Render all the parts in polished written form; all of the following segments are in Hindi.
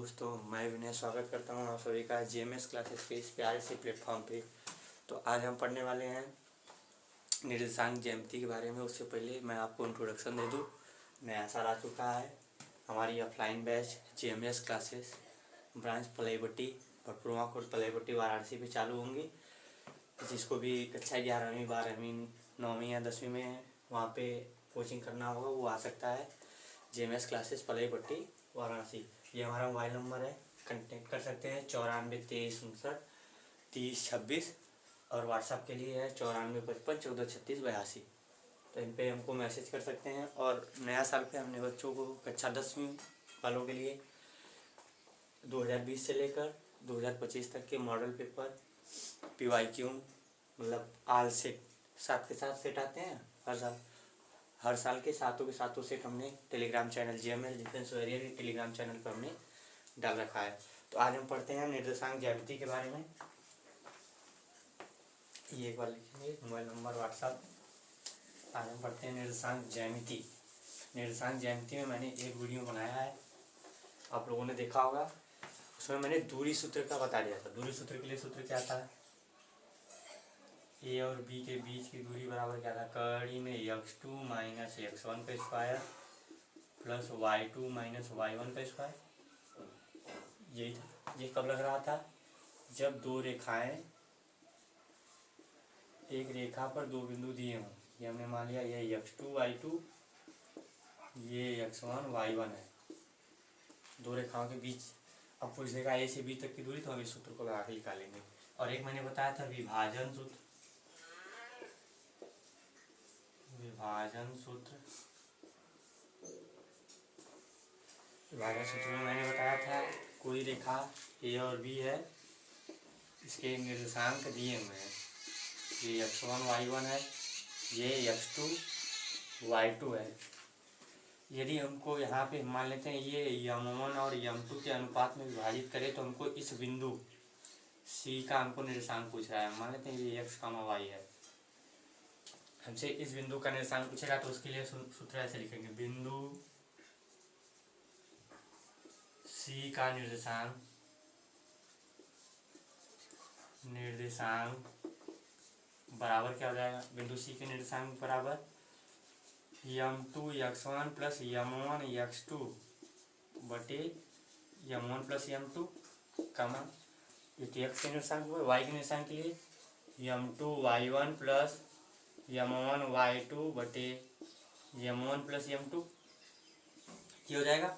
दोस्तों, मैं विनय स्वागत करता हूं आप सभी का जीएमएस क्लासेस के इस प्यारे से प्लेटफॉर्म पे। तो आज हम पढ़ने वाले हैं निर्देशांक ज्यामिति के बारे में। उससे पहले मैं आपको इंट्रोडक्शन दे दूं। नया साल आ चुका है, हमारी offline batch GMS classes branch Palaipatti Bhatpurwa Kot Palaipatti Varanasi पे चालू होंगी। जिसको भी कक्षा 11वीं 12वीं 9वीं या 10वीं में वहाँ पे कोचिंग करना होगा वो आ सकता है। जीएमएस क्लासेस पलईपट्टी वाराणसी, ये हमारा मोबाइल नंबर है, कंटेक्ट कर सकते हैं 94 23 59 30 26। और व्हाट्सएप के लिए है 94 55 14 36 82। तो इन पे हमको मैसेज कर सकते हैं। और नया साल पे हमने बच्चों को कक्षा 10वीं वालों के लिए 2020 से लेकर 2025 तक के मॉडल पेपर PYQ मतलब आल सेट 7 के 7 सेट आते हैं हर साल के सातों के सातों सेट हमने Telegram channel GMS defence warrior के टेलीग्राम चैनल पर हमने डाल रखा है। तो आज हम पढ़ते हैं निर्देशांक ज्यामिति के बारे में। ये एक बार लिखेंगे, मोबाइल नंबर व्हाट्सएप। आज हम पढ़ते हैं निर्देशांक ज्यामिति। निर्देशांक ज्यामिति में मैंने एक वीडियो बनाया है, आप लोगों ने देखा होगा। उसमें मैंने दूरी सूत्र का बता दिया था। दूरी सूत्र के लिए सूत्र क्या था, ए और बी के बीच की दूरी बराबर क्या था, कड़ी में x2 माइनस x1 का square plus y2 minus y1 का स्क्वायर। यही था। ये कब लग रहा था, जब दो रेखाएं एक रेखा पर दो बिंदु दिए हों। ये हमने मान लिया ये x2 y2, ये x1 y1 है, दो रेखाओं के बीच। अब पूछेगा ए से बी तक की दूरी, तो हम इस सूत्र को लगा के निकालेंगे। और एक मैंने बताया था विभाजन सूत्र। विभाजन सूत्र में मैंने बताया था, कोई रेखा ए और बी है, इसके निर्देशांक दिए हुए हैं। ये x1 y1 है, ये x2 y2 है। यदि हमको यहाँ पे मान लेते हैं ये m1 और m2 के अनुपात में विभाजित करें, तो हमको इस बिंदु C का हमको निर्देशांक पूछ रहा है। मान लेते हैं ये x, y है, हमसे इस बिंदु का निर्देशांक पूछेगा। तो उसके लिए सूत्र ऐसे लिखेंगे, बिंदु C का निर्देशांक बराबर क्या हो जाएगा, बिंदु C के निर्देशांक बराबर m2 x1 plus m1 x2 बटे m1 प्लस m2 कमा ये तो x के निर्देशांक हुआ। y के निर्देशांक के लिए m2 y1 plus m1 y2 बटे m1 प्लस m2, ये हो जाएगा।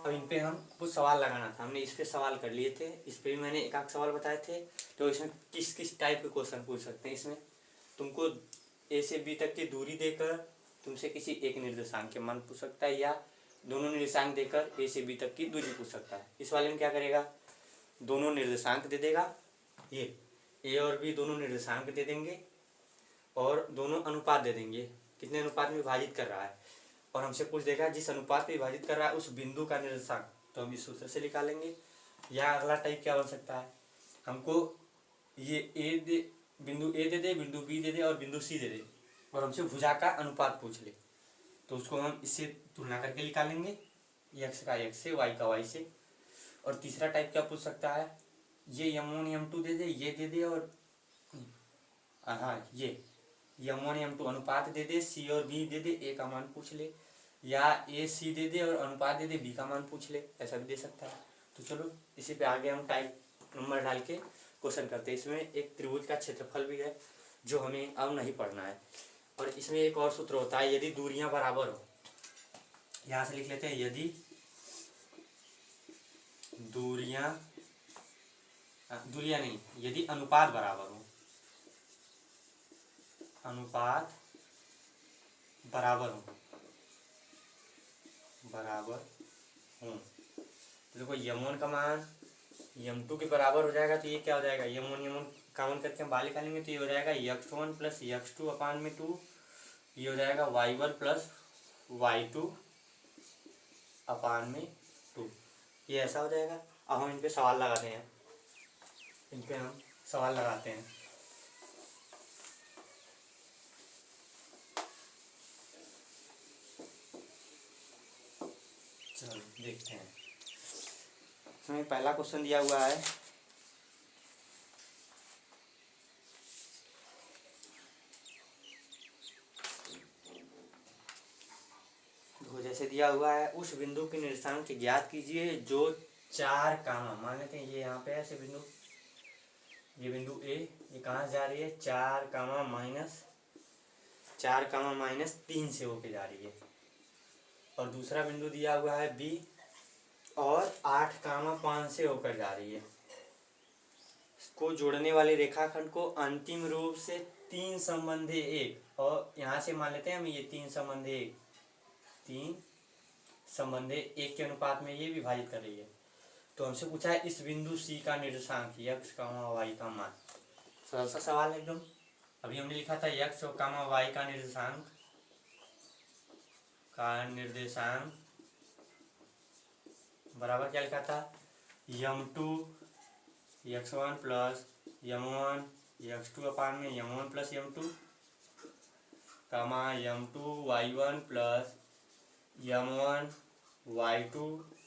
अब इन पे हम कुछ सवाल लगाना था, हमने इस पे सवाल कर लिए थे। इस पे भी मैंने एक आध सवाल बताए थे। तो इसमें किस किस टाइप के क्वेश्चन पूछ सकते हैं। इसमें तुमको ए से बी तक की दूरी देकर तुमसे किसी एक निर्देशांक के मान पूछ सकता है, या दोनों निर्देशांक देकर ए से बी तक की दूरी पूछ सकता है। इस वाले में क्या करेगा, दोनों निर्देशांक दे देगा, ये ए और बी दोनों निर्देशांक दे देंगे और दोनों अनुपात दे देंगे, कितने अनुपात में विभाजित कर रहा है। और हमसे पूछ देगा जिस अनुपात पे विभाजित कर रहा है उस बिंदु का निर्देशांक, तो हम इस सूत्र से निकालेंगे। या अगला टाइप क्या बन सकता है, हमको ये बिंदु ए दे दे, बिंदु बी दे दे और बिंदु सी दे दे, और हमसे भुजा का अनुपात पूछ ले, तो उसको हम इससे तुलना करके निकालेंगे, x का x से, y का y से। और तीसरा टाइप क्या पूछ सकता है, ये m1 m2 दे दे, ये दे दे, और हाँ ये m1 m2 अनुपात दे दे, c और b दे दे, a का मान पूछ ले, या a c दे दे और अनुपात दे दे, b का मान पूछ ले, ऐसा भी दे सकता है। तो चलो इसी पे आगे हम टाइप नंबर डाल के क्वेश्चन करते हैं। इसमें एक त्रिभुज का क्षेत्रफल भी है जो हमें अब नहीं पढ़ना है। और इसमें एक और सूत्र होता है, यदि दूरियां बराबर हो, यहाँ से लिख लेते हैं, यदि दूरियां नहीं, यदि अनुपात बराबर हो, अनुपात बराबर हो तो देखो m1 का मान m2 के बराबर हो जाएगा। तो ये क्या हो जाएगा, m1 कॉमन करके हम बाहर निकालेंगे, तो ये हो जाएगा x1 प्लस x2 अपान में 2, ये हो जाएगा y1 प्लस y2 अपान में 2, ये ऐसा हो जाएगा। अब हम इन पे सवाल लगाते हैं, चलो देखते हैं। हमें पहला क्वेश्चन दिया हुआ है तो जैसे दिया हुआ है उस बिंदु के निर्देशांक ज्ञात कीजिए जो 4 कामा, मान लेते हैं ये यहाँ पे ऐसे बिंदु, ये बिंदु ए, ये कहाँ जा रही है 4 कामा माइनस 3 से होके जा रही है, और दूसरा बिंदु दिया हुआ है बी और 8 कामा 5 से होकर जा रही है। इसको जोड़ने वाले रेखाखंड को अंतिम रूप से 3 संबंधी 1, और यहाँ से मान लेते हैं हम ये 3 संबंधी 1 के अनुपात में ये विभाजित कर रही है। तो हमसे पूछा है इस बिंदु सी का निर्देशांक x, y का मान। सरल सा सवाल है एकदम। अभी हमने लिखा था x और y का निर्देशांक बराबर क्या लिखा था m2 x1 plus m1 x2 अपान में m1 प्लस m2 कामा m2 y1 plus m1 y2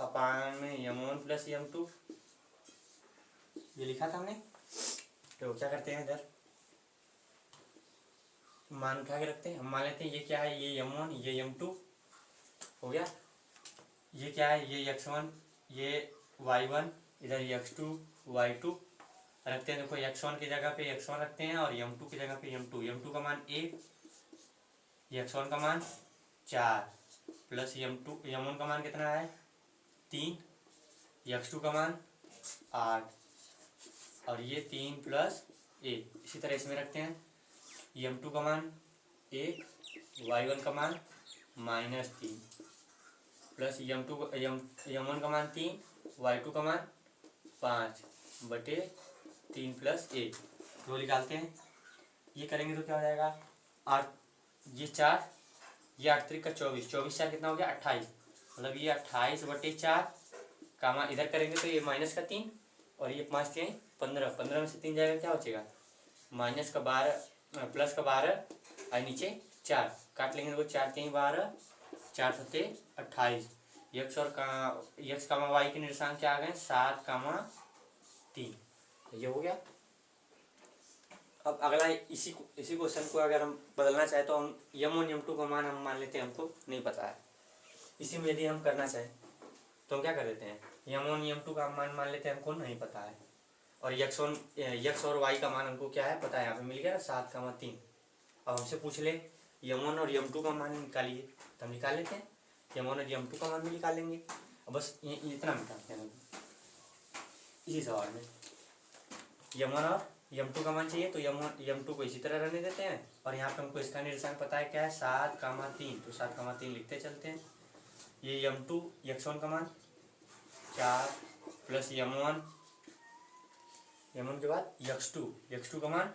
अपान में m1 प्लस m2, ये लिखा था हमने। तो क्या करते हैं, इधर मान उठा के रखते हैं। हम मान लेते हैं ये क्या है, ये m1 ये m2 हो गया, ये क्या है ये x1 ये y1, इधर x2 y2 रखते हैं। देखो x1 की जगह पे x1 रखते हैं और m2 की जगह पे m2 का मान 1, x1 का मान 4 प्लस m1 का मान कितना है 3, x2 का मान 8 और ये 3 प्लस 1। इसी तरह इसमें रखते हैं m2 का मान 1, y1 का मान -3 प्लस m1 का मान 3, y2 का मान 5 बटे 3 प्लस 1, दो निकालते हैं। ये करेंगे तो क्या हो जाएगा 8, ये 4, ये 8 3 का 24, 24 4 कितना हो गया 28, मतलब ये 28 बटे 4 कामा इधर करेंगे तो ये माइनस का 3 और ये 5 3 15, 15 में से 3 जाएगा क्या बचेगा माइनस का 12 प्लस का 12 और नीचे 4 काट लेंगे तो 4 3 12 4 7 28। x और x कामा y के निर्देशांक क्या आ गए 7 कामा 3, ये हो गया। अब अगला इसी क्वेश्चन को अगर हम बदलना चाहे तो हम m1 m2 का मान हम मान लेते हैं हमको नहीं पता है। इसी में यदि हम करना चाहें तो हम क्या कर देते हैं m1 m2 का मान लेते हैं हमको नहीं पता है, और x और y का मान हमको क्या है पता है, यहाँ पे मिल गया 7 कामा 3। अब हमसे पूछ ले m1 और m2 का मान निकालिए तो हम निकाल लेते हैं, m1 और m2 का मान भी निकाल लेंगे। अब बस ये इतना निकालते हैं इसी सवाल में m1 और m2 का मान चाहिए तो m2 को इसी तरह रहने देते हैं, और यहाँ पे हमको इसका निर्देशांक पता है क्या है 7 कामा 3, तो 7 कामा 3 लिखते चलते हैं। ये m2 x1 का मान 4 प्लस m1 के बाद x2 का मान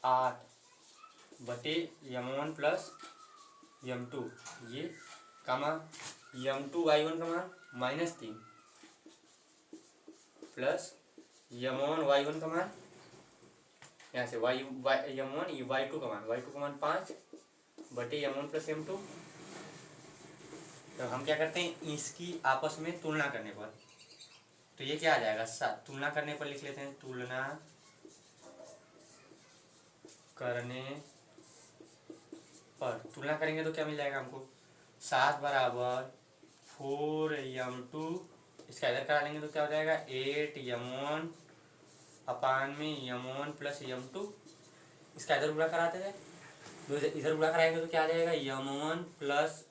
8 बटे m1 प्लस m2, ये कामा m2 y1 का मान -3 प्लस m1 y1 का मान यहाँ से m1 y2 का मान 5 बटे m1 प्लस m2। तो हम क्या करते हैं इसकी आपस में तुलना करने पर तो ये क्या आ जाएगा तुलना करने पर लिख लेते हैं, तुलना करने पर तुलना करेंगे तो क्या मिल जाएगा हमको 7 बराबर 4m2, इसका इधर करा लेंगे तो क्या हो जाएगा 8m1 अपान में m1 प्लस m2, इसका इधर गुणा कराते थे तो इधर गुणा कराएंगे तो क्या आ जाएगा m1 प्लस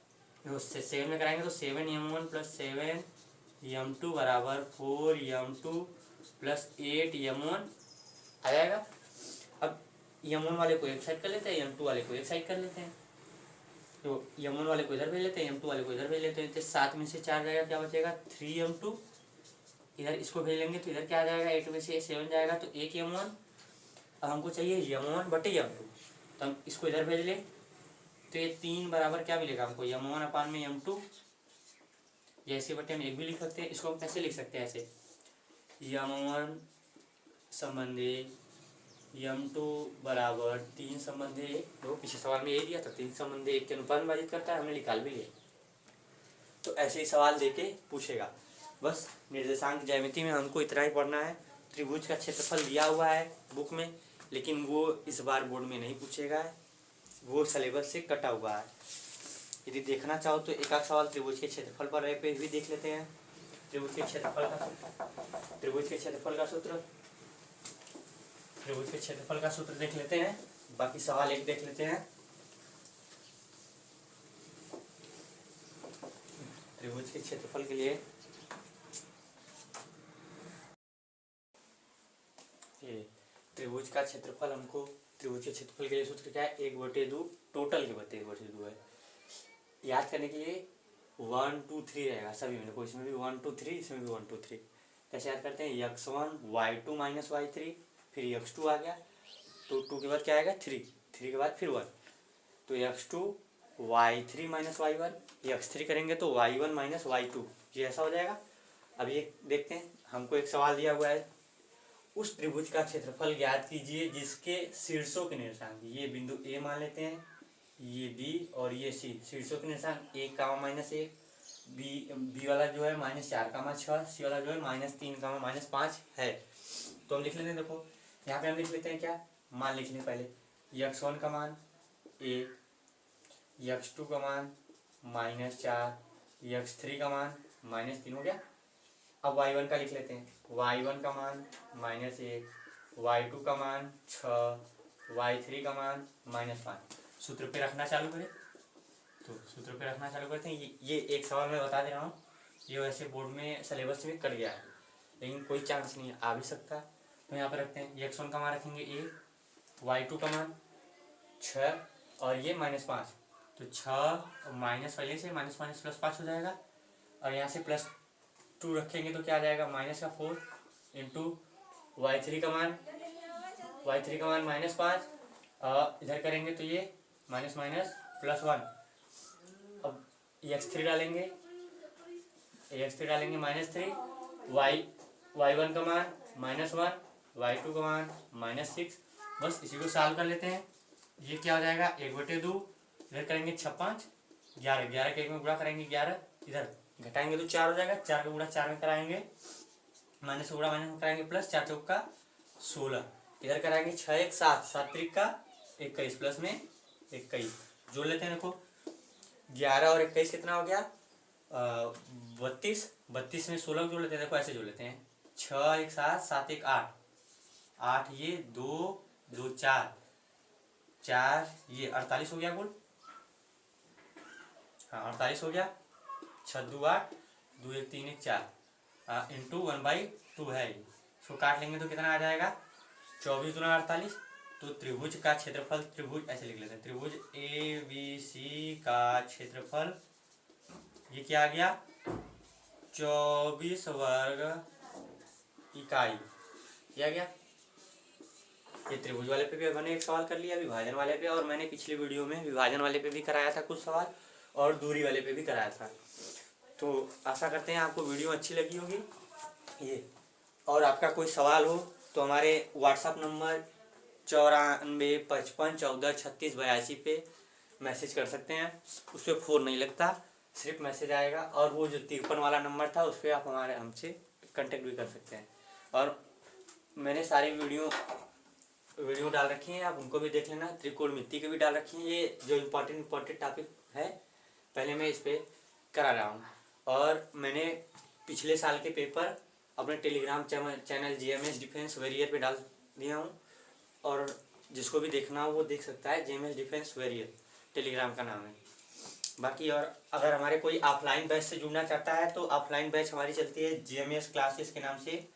7 में कराएंगे तो 7m1 प्लस 7m2 बराबर 4m2 प्लस 8m1 आ जाएगा। अब m1 वाले को एक साइड कर लेते हैं, m2 वाले को एक साइड कर लेते हैं, तो m1 वाले को इधर भेज लेते हैं, m2 वाले को इधर भेज लेते हैं, तो 7 में से 4 जाएगा क्या बचेगा 3m2, इधर इसको भेज लेंगे तो इधर क्या आ जाएगा 8 में से 7 जाएगा तो 1m1। अब हमको चाहिए m1 बटे m2, तो हम इसको इधर भेज ले तो ये 3 बराबर क्या मिलेगा हमको m1 अपान में m2, जैसे बटे हम एक भी लिख सकते हैं। इसको हम कैसे लिख सकते हैं ऐसे m1 संबंधी m2 बराबर 3 संबंधी 1, तो पिछले सवाल में यही दिया था 3 संबंधी 1 के अनुपात में विभाजित करता है, हमने निकाल भी लिया। तो ऐसे ही सवाल देके पूछेगा बस निर्देशांक ज्यामिति में हमको इतना ही पढ़ना है। त्रिभुज का क्षेत्रफल दिया हुआ है बुक में, लेकिन वो इस बार बोर्ड में नहीं पूछेगा, वो सिलेबस से कटा हुआ है। यदि देखना चाहो तो एक आध सवाल त्रिभुज के क्षेत्रफल पर पे भी देख लेते हैं। त्रिभुज के क्षेत्रफल का सूत्र देख लेते हैं, बाकी सवाल एक देख लेते हैं। त्रिभुज के क्षेत्रफल के लिए त्रिभुज का क्षेत्रफल हमको त्रिभुज के क्षेत्रफल के लिए सूत्र क्या है, 1/2 टोटल के बते 1/2 है। याद करने के लिए 1 2 3 रहेगा सभी में, देखो इसमें भी 1 2 3, इसमें भी 1 2 3। कैसे याद करते हैं, x1 y2 माइनस y3, फिर x2 आ गया तो 2 के बाद क्या आएगा 3, 3 के बाद फिर 1, तो x2 y3 minus y1, x3 करेंगे तो y1 माइनस y2, ये ऐसा हो जाएगा। अब ये देखते हैं, हमको एक सवाल दिया हुआ है, उस त्रिभुज का क्षेत्रफल ज्ञात कीजिए जिसके शीर्षों के निर्देशांक, ये बिंदु A मान लेते हैं, ये B और ये C, शीर्षों के निर्देशांक 1, B वाला जो है -4, C वाला जो है -3, -5 है। तो हम लिख लेते हैं, देखो यहाँ पे हम लिख लेते हैं क्या, मान लिख लें पहले, x1 का मान 1, x2 का मान -4, x3 का मान -3 हो गया। अब y1 का लिख लेते हैं, y1 का मान -1, y2 का मान 6, y3 का मान -5। सूत्र पे रखना चालू करें, तो सूत्र पे रखना चालू करते हैं। ये एक सवाल मैं बता दे रहा हूँ, ये वैसे बोर्ड में सिलेबस में कट गया है, लेकिन कोई चांस नहीं है, आ भी सकता है। तो यहाँ पर रखते हैं, x1 का मान रखेंगे 1, y2 का मान 6 और ये -5, तो 6 माइनस वाले से -5 +5 हो जाएगा, और यहाँ से +2 रखेंगे तो क्या आ जाएगा, -4 इंटू y3 का मान -5, इधर करेंगे तो ये -+1। अब x3 डालेंगे -3, y1 का मान -1, y2 का मान -6। बस इसी को सॉल्व कर लेते हैं। ये क्या हो जाएगा, 1/2, इधर करेंगे 6 5 11, 11 के 1 में गुणा करेंगे 11, इधर घटाएंगे तो 4 हो जाएगा, 4 का गुणा 4 में कराएंगे, माइनस गुणा माइनस में कराएंगे प्लस, 4 चौका 16, इधर कराएंगे 6 1 7, 7 3 का 21, प्लस में 21 जोड़ लेते हैं। देखो 11 और 21 कितना हो गया, 32, 32 में 16 जोड़ लेते हैं। देखो ऐसे जोड़ लेते हैं, 6 1 7, 7 1 8, 8 ये 2 2 4, 4 ये 48 हो गया कुल, हाँ 48 हो गया, 6 2 8, 2 1 3 1 4 इंटू 1/2 है, इसको काट लेंगे तो कितना आ जाएगा, 24 दूना 48। तो त्रिभुज का क्षेत्रफल, त्रिभुज ऐसे लिख लेते हैं, त्रिभुज ABC का क्षेत्रफल ये क्या आ गया, 24 वर्ग इकाई, क्या गया। ये त्रिभुज वाले पे भी मैंने एक सवाल कर लिया, विभाजन वाले पे, और मैंने पिछली वीडियो में विभाजन वाले पे भी कराया था कुछ सवाल, और दूरी वाले पे भी कराया था। तो आशा करते हैं आपको वीडियो अच्छी लगी होगी ये, और आपका कोई सवाल हो तो हमारे व्हाट्सएप नंबर 94 55 14 36 82 पे मैसेज कर सकते हैं। उस पर फ़ोन नहीं लगता, सिर्फ मैसेज आएगा, और वो जो 53 वाला नंबर था उस पर आप हमसे कांटेक्ट भी कर सकते हैं। और मैंने सारी वीडियो डाल रखी हैं, आप उनको भी देख लेना, त्रिकोणमिति के भी डाल रखी हैं। ये जो इम्पोर्टेंट टॉपिक है पहले मैं इस पर करा रहा हूँ, और मैंने पिछले साल के पेपर अपने Telegram channel GMS defence warrior पे डाल दिया हूँ, और जिसको भी देखना हो वो देख सकता है, GMS डिफेंस वॉरियर टेलीग्राम का नाम है। बाकी और अगर हमारे कोई ऑफलाइन बैच से जुड़ना चाहता है तो ऑफलाइन बैच हमारी चलती है GMS क्लासेस के नाम से,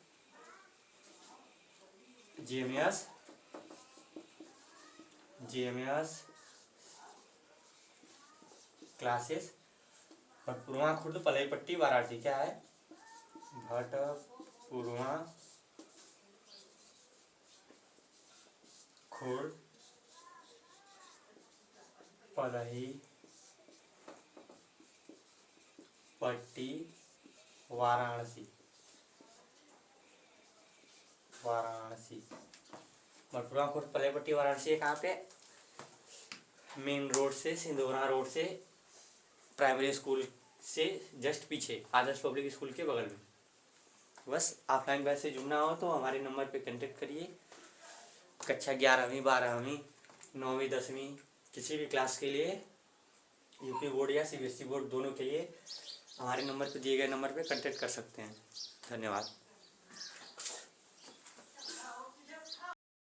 GMS क्लासेस, भटपुरवा खुर्द पलईपट्टी वाराणसी, क्या है, भटपुरवा खुर्द पलई पट्टी वाराणसी, भटपुरवा खुर्द पलई पट्टी वाराणसी कहाँ पे, मेन रोड से, सिंधोरा रोड से, प्राइमरी स्कूल से जस्ट पीछे, आदर्श पब्लिक स्कूल के बगल में। बस ऑफलाइन बैच से जुड़ना हो तो हमारे नंबर पे कांटेक्ट करिए। कक्षा 11वीं 12वीं 9वीं 10वीं किसी भी क्लास के लिए, यूपी बोर्ड या सीबीएसई बोर्ड दोनों के लिए हमारे नंबर पे दिए गए नंबर पे कांटेक्ट कर सकते हैं। धन्यवाद।